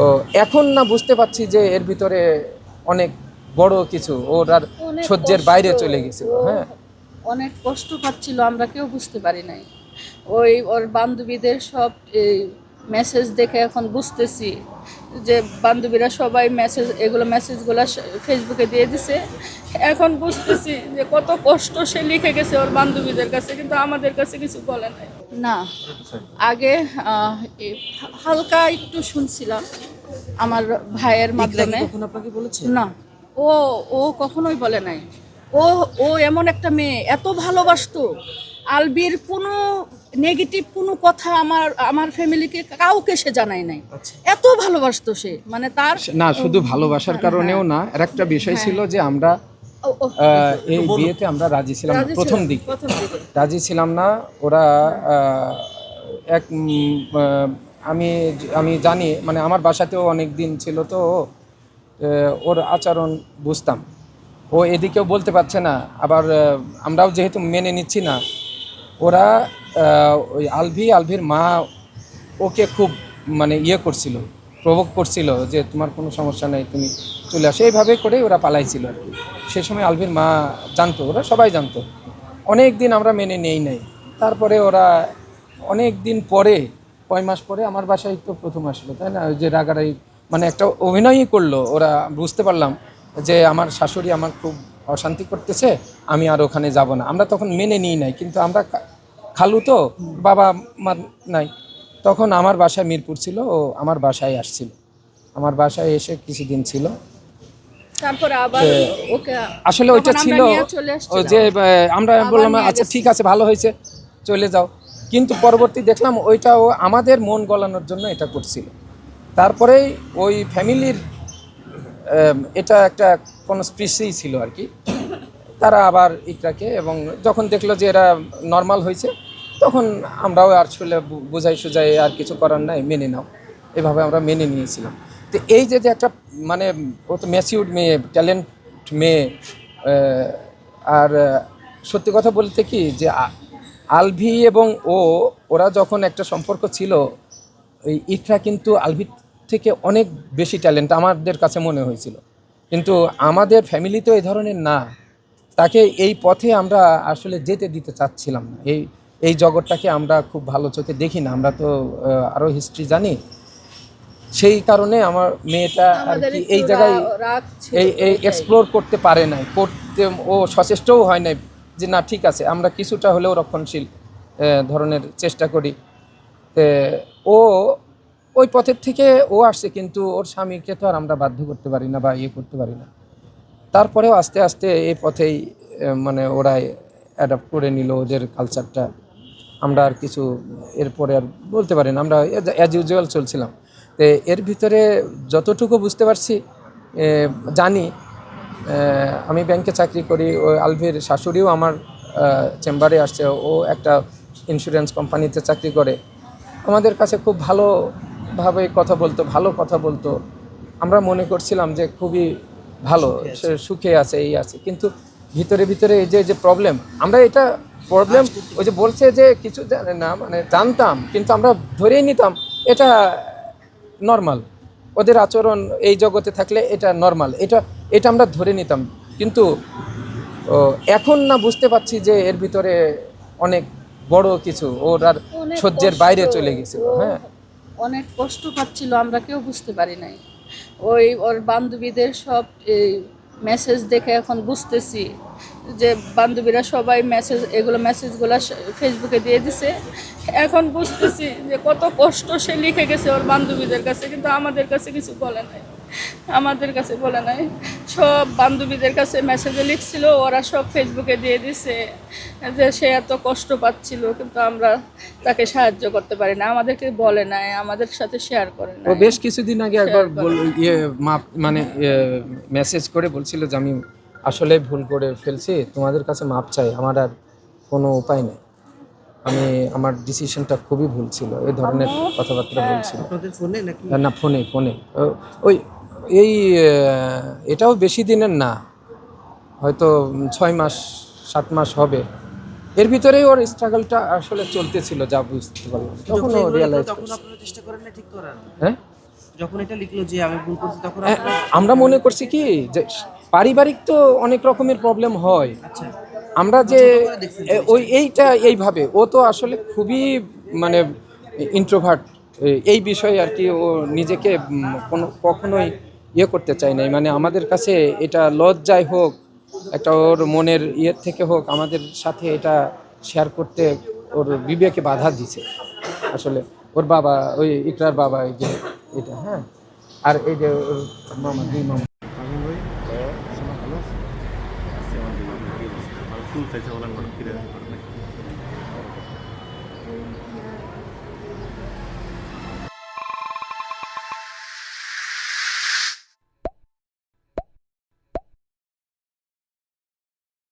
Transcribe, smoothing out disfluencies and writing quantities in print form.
ও এখন না বুঝতে পারছি যে এর ভিতরে অনেক বড় কিছু ওর আর অনেক সহ্যের কষ্ট, বাইরে চলে গেছিল। ও হ্যাঁ, অনেক কষ্ট পাচ্ছিল, আমরা কেউ বুঝতে পারি নাই। ওই ওর বান্ধবীদের সব এই মেসেজ দেখে এখন বুঝতেছি যে বান্ধবীরা সবাই মেসেজগুলো ফেসবুকে দিয়ে দিছে। এখন বুঝতেছি যে কত কষ্ট সে লিখে গেছে ওর বান্ধবীদের কাছে, কিন্তু আমাদের কাছে কিছু বলে নাই। না, আগে এই হালকা একটু শুনছিলাম আমার ভাইয়ের মাধ্যমে। কখন আপনাকে বলেছে? না, ও ও কখনোই বলে নাই। ও ও এমন একটা মেয়ে, এত ভালোবাসতো আলবির কোনো নেগেটিভ কোনো কথা আমার আমার ফ্যামিলিকে কাউকে সে জানায় নাই। এত ভালোবাসতো সে, মানে তার না শুধু ভালোবাসার কারণেও না, আর একটা বিষয় ছিল যে আমরা এই বিয়েতে আমরা রাজি ছিলাম না প্রথম দিকে। রাজি ছিলাম না। ওরা এক আমি আমি জানি, মানে আমার বাসাতেও অনেক দিন ছিল তো ওর আচরণ বুঝতাম। ও এদিকেও বলতে পারছে না, আবার আমরাও যেহেতু মেনে নিচ্ছি না। ওরা ওই আলভির মা ওকে খুব মানে ইয়ে করছিল, প্রভোগ করছিল যে তোমার কোনো সমস্যা নেই, তুমি চলে আসো, এইভাবে করে ওরা পালাইছিল আর কি। সে সময় আলভির মা জানতো, ওরা সবাই জানতো। অনেক দিন আমরা মেনে নেই নাই। তারপরে ওরা অনেক দিন পরে, কয় মাস পরে আমার বাসায় তো প্রথম আসলো, তাই না? ওই যে রাগারাগি মানে একটা অভিনয়ই করলো। ওরা বুঝতে পারলাম যে আমার শাশুড়ি আমার খুব অশান্তি করতেছে, আমি আর ওখানে যাব না। আমরা তখন মেনে নিই নাই, কিন্তু আমরা খালু তো, বাবা মা নাই। তখন আমার বাসায় মিরপুর ছিল, ও আমার বাসায় আসছিল। আমার বাসায় এসে কিছুদিন ছিল। তারপরে আবার ওকে আসলে ওইটা ছিল যে আমরা বললাম আচ্ছা ঠিক আছে, ভালো হয়েছে, চলে যাও। কিন্তু পরবর্তী দেখলাম ওইটাও আমাদের মন গলানোর জন্য এটা করছিল। তারপরেই ওই ফ্যামিলির এটা একটা কনস্পিরেসি ছিল আর কি। তারা আবার ইকরাকে, এবং যখন দেখলো যে এরা নর্মাল হয়েছে, তখন আমরাও আর আসলে বোঝাই সোজাই আর কিছু করার নাই, মেনে নাও, এভাবে আমরা মেনে নিয়েছিলাম। তো এই যে যে একটা মানে ও তো ম্যাচিউরড মেয়ে, ট্যালেন্ট মেয়ে। আর সত্যি কথা বলতে কি যে আলভি এবং ওরা যখন একটা সম্পর্ক ছিল, এই ইকরা কিন্তু আলভির থেকে অনেক বেশি ট্যালেন্ট আমাদের কাছে মনে হয়েছিল। কিন্তু আমাদের ফ্যামিলি তো এই ধরনের না। তাকে এই পথে আমরা আসলে যেতে দিতে চাচ্ছিলাম না। এই জগৎটাকে আমরা খুব ভালো চোখে দেখি না, আমরা তো আরও হিস্ট্রি জানি। সেই কারণে আমার মেয়েটা আর কি এই জায়গায় এই এক্সপ্লোর করতে পারে নাই, করতে ও সচেষ্টও হয় নাই যে না ঠিক আছে আমরা কিছুটা হলেও রক্ষণশীল ধরনের চেষ্টা করি। ও ওই পথের থেকে ও আসছে, কিন্তু ওর স্বামীকে তো আর আমরা বাধ্য করতে পারি না বা ইয়ে করতে পারি না। তারপরেও আস্তে আস্তে এই পথেই মানে ওরা অ্যাডাপ্ট করে নিল ওদের কালচারটা। আমরা আর কিছু এরপরে আর বলতে পারি না, আমরা অ্যাজ ইউজুয়াল চলছিলাম। তো এর ভিতরে যতটুকু বুঝতে পারছি, জানি, আমি ব্যাংকে চাকরি করি। ওই আলভির শাশুড়িও আমার চেম্বারে আসছে, ও একটা ইন্স্যুরেন্স কোম্পানিতে চাকরি করে। আমাদের কাছে খুব ভালোভাবে ভালো কথা বলতো। আমরা মনে করছিলাম যে খুবই ভালো, সে সুখে আছে, এই আছে। কিন্তু ভিতরে ভিতরে এই যে প্রবলেম, আমরা এটা প্রবলেম ওই যে বলছে যে কিছু জানে না, মানে জানতাম, কিন্তু আমরা ধরেই নিতাম এটা নর্মাল, ওদের আচরণ এই জগতে থাকলে এটা নর্মাল, এটা এটা আমরা ধরে নিতাম। কিন্তু এখন না বুঝতে পারছি যে এর ভিতরে অনেক বড় কিছু ওর আর সহ্যের বাইরে চলে গেছিল। হ্যাঁ, অনেক কষ্ট পাচ্ছিল, আমরা কেউ বুঝতে পারি নাই। ওই ওর বান্ধবীদের সব মেসেজ দেখে এখন বুঝতেছি যে বান্ধবীরা সবাই মেসেজগুলো ফেসবুকে দিয়ে দিছে। এখন বুঝতেছি যে কত কষ্ট সে লিখে গেছে ওর বান্ধবীদের কাছে, কিন্তু আমাদের কাছে কিছু বলে নাই। আমাদের কাছে বলে নাই, সব বান্ধবীদের কাছে মেসেজে লিখছিল, ওরা সব ফেসবুকে দিয়ে দিছে যে সে এত কষ্ট পাচ্ছিল, কিন্তু আমরা তাকে সাহায্য করতে পারি না, আমাদেরকে বলে নাই, আমাদের সাথে শেয়ার করে না। ও বেশ কিছুদিন আগে একবার মানে মেসেজ করে বলছিল যে আমি আসলে ভুল করে ফেলছি, তোমাদের কাছে মাপ চাই, আমার আর কোনো উপায় নেই, আমি আমার ডিসিশনটা খুবই ভুল ছিল, এই ধরনের কথাবার্তা বলছিল। না, ফোনে ফোনে ওই এই এটাও বেশি দিনের না, হয়তো 6 মাস 7 মাস হবে। এর ভিতরেই ওর স্ট্রাগলটা আসলে চলতেছিল, যা বুঝতে পারলাম। তখন ও রিয়েলাইজ, চেষ্টা করেন না ঠিক করার। হ্যাঁ, যখন এটা লিখলো যে আমি ভুল করছি তখন হ্যাঁ, আপনারা আমরা মনে করছি কি যে পারিবারিক তো অনেক রকমের প্রবলেম হয়। আচ্ছা আমরা যে ছোট করে দেখছেন ওই জিনিসটা। এইটা এইভাবে ও তো আসলে খুবই মানে ইন্ট্রোভার্ট, এই বিষয়ে আর কি ও নিজেকে কোনো কখনোই ইয়ে করতে চায় নাই, মানে আমাদের কাছে এটা লজ্জায় হোক একটা ওর মনের ইয়ের থেকে হোক আমাদের সাথে এটা শেয়ার করতে ওর বিবেকে বাধা দিছে আসলে। ওর বাবা ওই ইকরার বাবা এই যে এটা, হ্যাঁ, আর এই যে ওর মামা, দুই মামা। ভালো আছে? আছে, আমার ফুল চাইছে বলেন, ফিরে